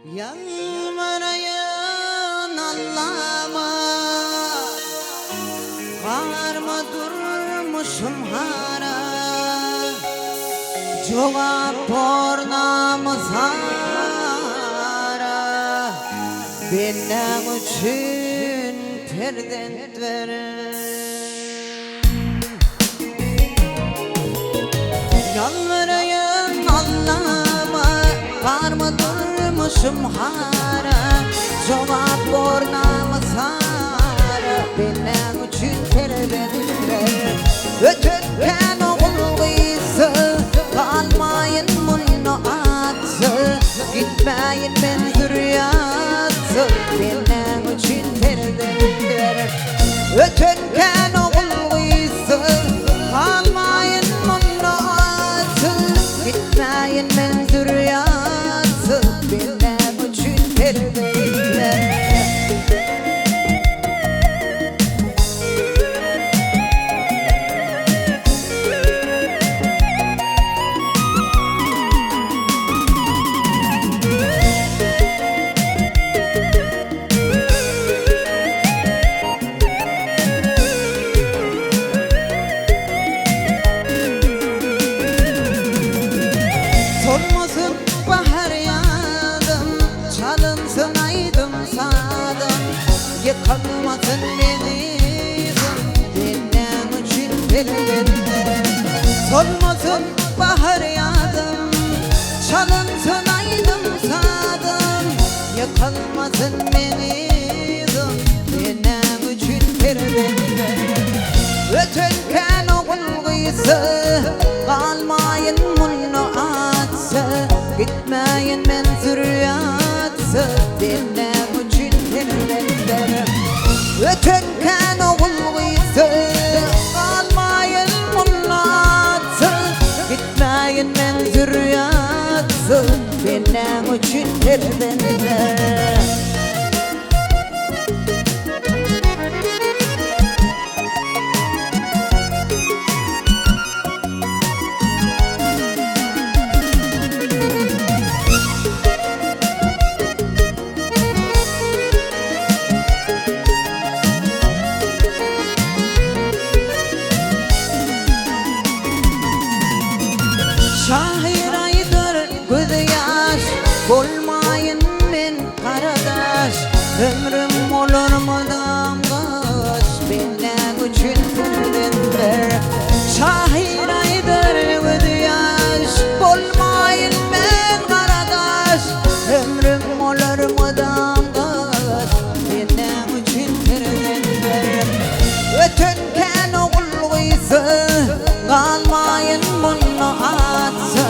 Yalvarayın Allah'ıma, var mı durmuşum hara, cevap bornamızara, benim için perdent verin. Yalvarayın Allah'ıma, var mı durmuşum hara, cevap bornamızara, benim için perdent verin. Ötürken oğuluysa kalmayın bunu atsa, gitmeyin ben zürriyatsa, benim için perdent verin. Ötürken oğuluysa kalmayın bunu atsa, gitmeyin ben zürriyatsa, benim için perdent verin. Solmasın bahar yağdım, çalınsın aydım sağdım, yıkılmasın denizim, benim için perdende. Solmasın bahar yağdım, çalınsın aydım sağdım, yıkılmasın denizim, benim için perdende. Ötürken oğulgıysa kalmayın bunu atsa, gitmeyin ben zürriyatsa, benim için perdende. Ötürken oğulgıysa kalmayın bunu atsa, gitmeyin ben zürriyatsa, benim için perdende. Şahir aydır göz yaş, olmayın ben karadaş, ömrüm olur mu damgaş, benim için perdende. Şahir aydır göz yaş, olmayın ben karadaş, ömrüm olur mu damgaş, benim için perdende. Ötürken oğuluysa kalmayın bunu atsa,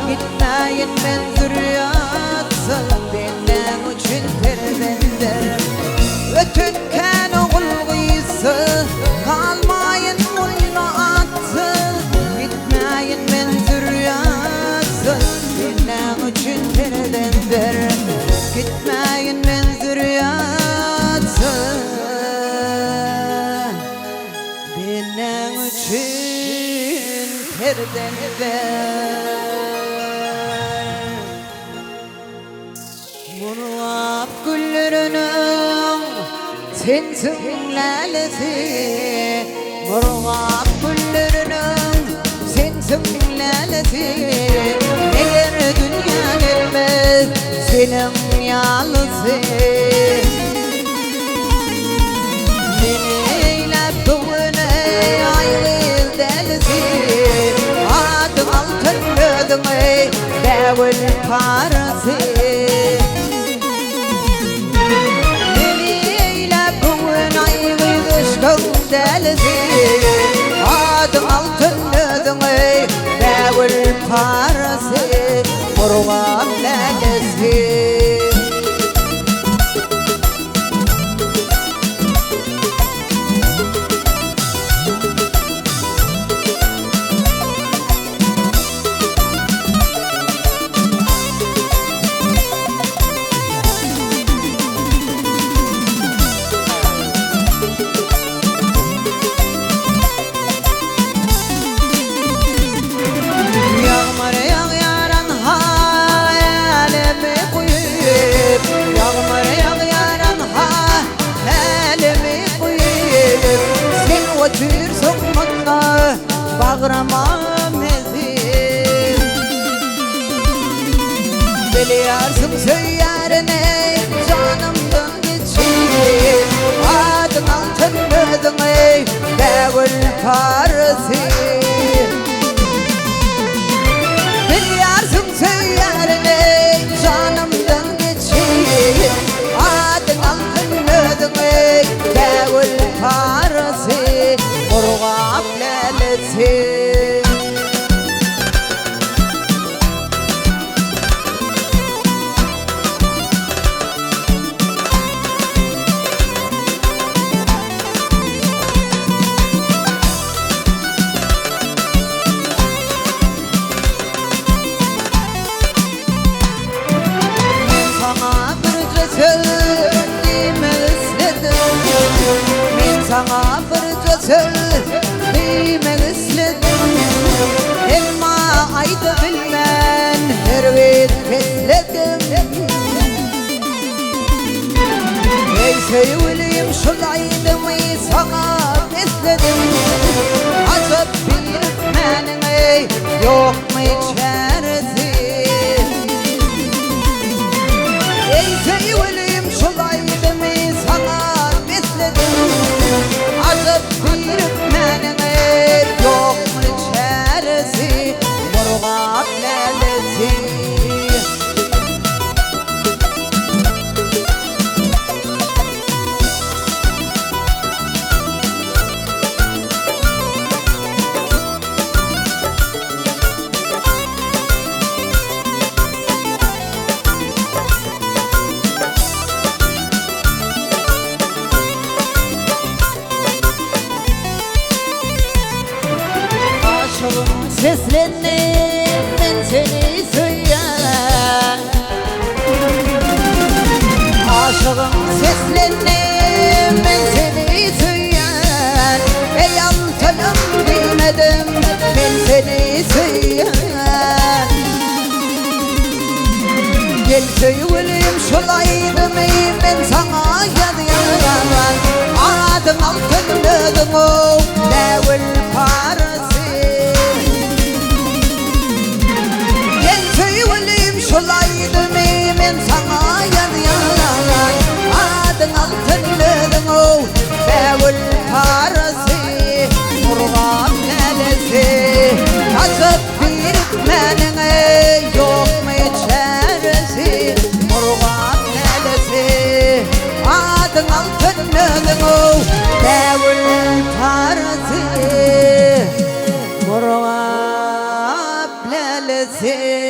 gitmeyin ben zürriyatsa, benim için perdende. Ötürken oğuluysa kalmayın bunu atsa, gitmeyin ben zürriyatsa, benim için perdende. Gitmeyin ben zürriyatsa, benim için perdende. Murat güllerinin sensin lalesi, Murat güllerinin sensin lalesi, neler dünya gelmez senin yalnızı. Beni eylep doğuna ayrıl delisi, adım altın ödümü devil parası. Beni eylep doğuna ayrıl delisi, adım altın ödümü devil parası. Murat lalesi. söylerine canımdan geçir Adın altın ödüne devil parası Biliyorsun söylerine canımdan geçir Adın altın ödüne devil parası Urgap lelesi Sana bir söyleymek istedim Elma ayda bilmen her vit besledim Ey sevgilim şulaydım sana besledim Azap bir menime yok mu içerisi Ey sevgilim şulaydım sana besledim Azap bir menime yok mu içerisi Murgap lelesi Seslendim ben seni söyler Aşığım seslendim ben seni söyler Ey altınım bilmedim ben seni söyler Gel sevgilim şulaydım ben sana yadıyalar Adın altın ödüm o devil parası Şulaydım ben sana yadıyalar Adın altın ödüm o devil parası Murgap lelesi Azap bir menine yok mu içerisi Murgap lelesi Adın altın ödüm o devil parası Murgap lelesi